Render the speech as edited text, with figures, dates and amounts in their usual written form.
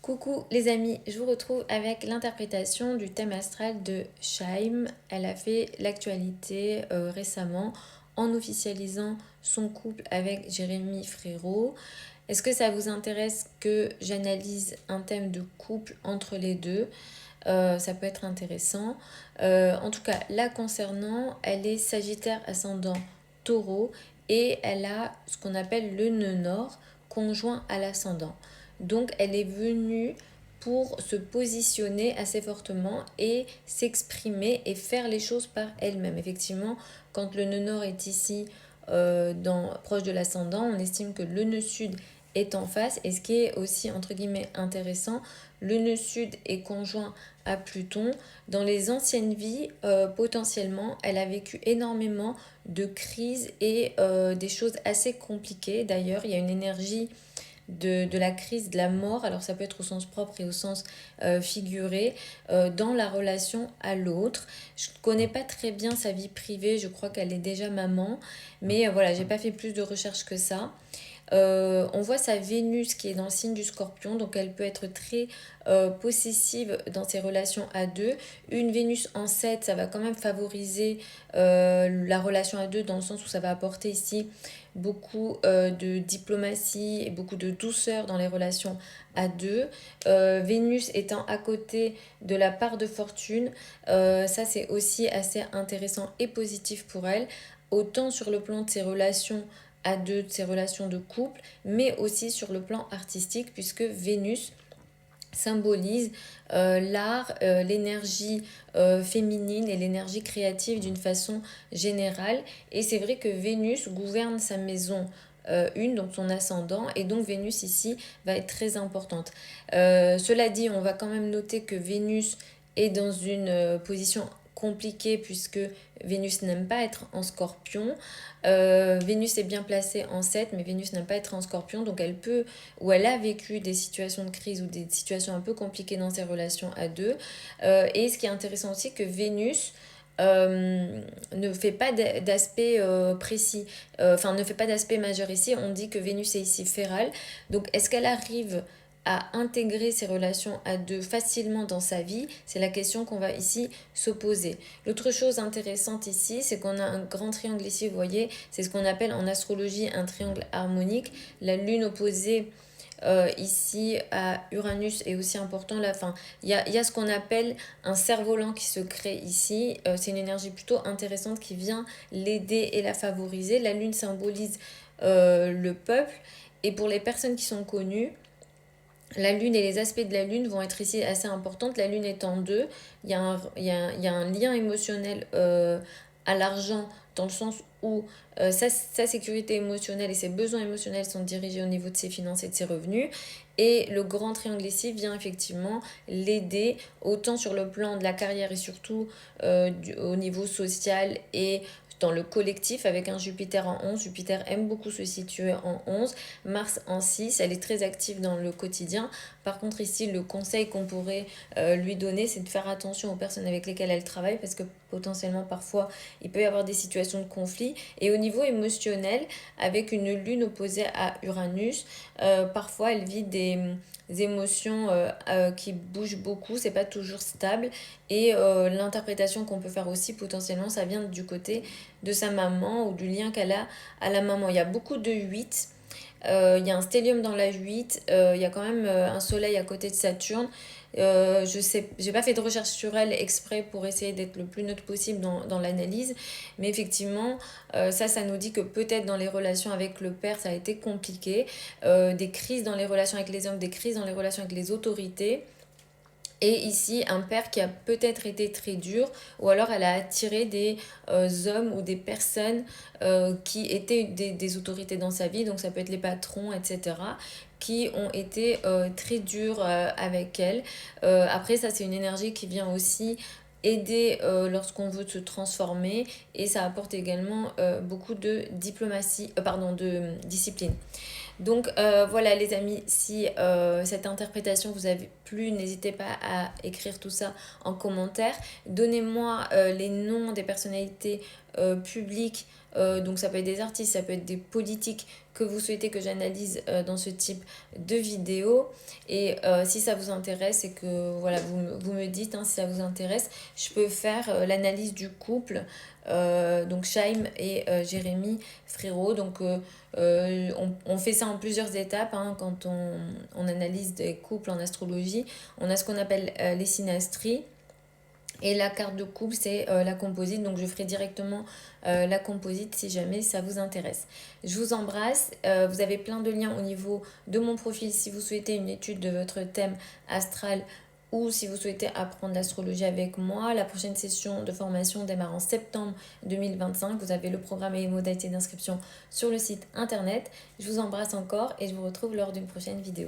Coucou les amis, je vous retrouve avec l'interprétation du thème astral de Shaim. Elle a fait l'actualité récemment en officialisant son couple avec Jérémy Frérot. Est-ce que ça vous intéresse que j'analyse un thème de couple entre les deux? Ça peut être intéressant. En tout cas, là concernant, elle est Sagittaire ascendant Taureau et elle a ce qu'on appelle le nœud nord conjoint à l'ascendant. Donc elle est venue pour se positionner assez fortement et s'exprimer et faire les choses par elle-même. Effectivement, quand le nœud nord est ici proche de l'ascendant, on estime que le nœud sud est en face. Et ce qui est aussi entre guillemets intéressant, le nœud sud est conjoint à Pluton. Dans les anciennes vies, potentiellement, elle a vécu énormément de crises et des choses assez compliquées. D'ailleurs, il y a une énergie de la crise, de la mort, alors ça peut être au sens propre et au sens figuré, dans la relation à l'autre. Je ne connais pas très bien sa vie privée, je crois qu'elle est déjà maman, mais voilà, j'ai pas fait plus de recherches que ça. On voit sa Vénus qui est dans le signe du Scorpion, donc elle peut être très possessive dans ses relations à deux. Une Vénus en 7, ça va quand même favoriser la relation à deux dans le sens où ça va apporter ici beaucoup de diplomatie et beaucoup de douceur dans les relations à deux. Vénus étant à côté de la part de fortune, ça c'est aussi assez intéressant et positif pour elle, autant sur le plan de ses relations à deux, de ses relations de couple, mais aussi sur le plan artistique, puisque Vénus symbolise l'art, l'énergie féminine et l'énergie créative d'une façon générale. Et c'est vrai que Vénus gouverne sa maison donc son ascendant, et donc Vénus ici va être très importante. Cela dit, on va quand même noter que Vénus est dans une position compliquée puisque Vénus n'aime pas être en scorpion. Vénus est bien placée en 7, mais Vénus n'aime pas être en scorpion, donc elle peut, ou elle a vécu des situations de crise ou des situations un peu compliquées dans ses relations à deux. Et ce qui est intéressant aussi, que Vénus ne fait pas d'aspect précis, enfin ne fait pas d'aspect majeur ici. On dit que Vénus est ici férale, donc est-ce qu'elle arrive à intégrer ces relations à deux facilement dans sa vie? C'est la question qu'on va ici se poser. L'autre chose intéressante ici, c'est qu'on a un grand triangle ici, vous voyez, c'est ce qu'on appelle en astrologie un triangle harmonique. La lune opposée ici à Uranus est aussi important là. Enfin, il y a ce qu'on appelle un cerf-volant qui se crée ici. C'est une énergie plutôt intéressante qui vient l'aider et la favoriser. La lune symbolise le peuple, et pour les personnes qui sont connues, la lune et les aspects de la lune vont être ici assez importantes. La lune étant deux, il y a un lien émotionnel à l'argent, dans le sens où sa sécurité émotionnelle et ses besoins émotionnels sont dirigés au niveau de ses finances et de ses revenus. Et le grand triangle ici vient effectivement l'aider autant sur le plan de la carrière et surtout au niveau social et dans le collectif, avec un Jupiter en 11. Jupiter aime beaucoup se situer en 11. Mars en 6, elle est très active dans le quotidien. Par contre ici, le conseil qu'on pourrait lui donner, c'est de faire attention aux personnes avec lesquelles elle travaille, parce que potentiellement parfois il peut y avoir des situations de conflit. Et au niveau émotionnel, avec une lune opposée à Uranus, parfois elle vit des émotions qui bougent beaucoup, c'est pas toujours stable. Et l'interprétation qu'on peut faire aussi potentiellement, ça vient du côté de sa maman ou du lien qu'elle a à la maman. Il y a beaucoup de 8. Il y a un stellium dans la 8. Il y a quand même un soleil à côté de Saturne. Je sais, j'ai pas fait de recherche sur elle exprès pour essayer d'être le plus neutre possible dans l'analyse, mais effectivement, ça nous dit que peut-être dans les relations avec le père, ça a été compliqué, des crises dans les relations avec les hommes, des crises dans les relations avec les autorités. Et ici, un père qui a peut-être été très dur, ou alors elle a attiré des hommes ou des personnes qui étaient des autorités dans sa vie, donc ça peut être les patrons, etc., qui ont été très durs avec elle. Après, ça, c'est une énergie qui vient aussi aider lorsqu'on veut se transformer, et ça apporte également beaucoup de diplomatie, pardon, de discipline. Donc voilà les amis, si cette interprétation vous a plu, n'hésitez pas à écrire tout ça en commentaire. Donnez-moi les noms des personnalités publics, donc ça peut être des artistes, ça peut être des politiques que vous souhaitez que j'analyse dans ce type de vidéo. Et si ça vous intéresse et que voilà, vous me dites si ça vous intéresse, je peux faire l'analyse du couple, donc Chaim et Jérémy Frérot. Donc on fait ça en plusieurs étapes quand on analyse des couples en astrologie. On a ce qu'on appelle les synastries. Et la carte de couple, c'est la composite. Donc, je ferai directement la composite si jamais ça vous intéresse. Je vous embrasse. Vous avez plein de liens au niveau de mon profil si vous souhaitez une étude de votre thème astral ou si vous souhaitez apprendre l'astrologie avec moi. La prochaine session de formation démarre en septembre 2025. Vous avez le programme et les modalités d'inscription sur le site internet. Je vous embrasse encore et je vous retrouve lors d'une prochaine vidéo.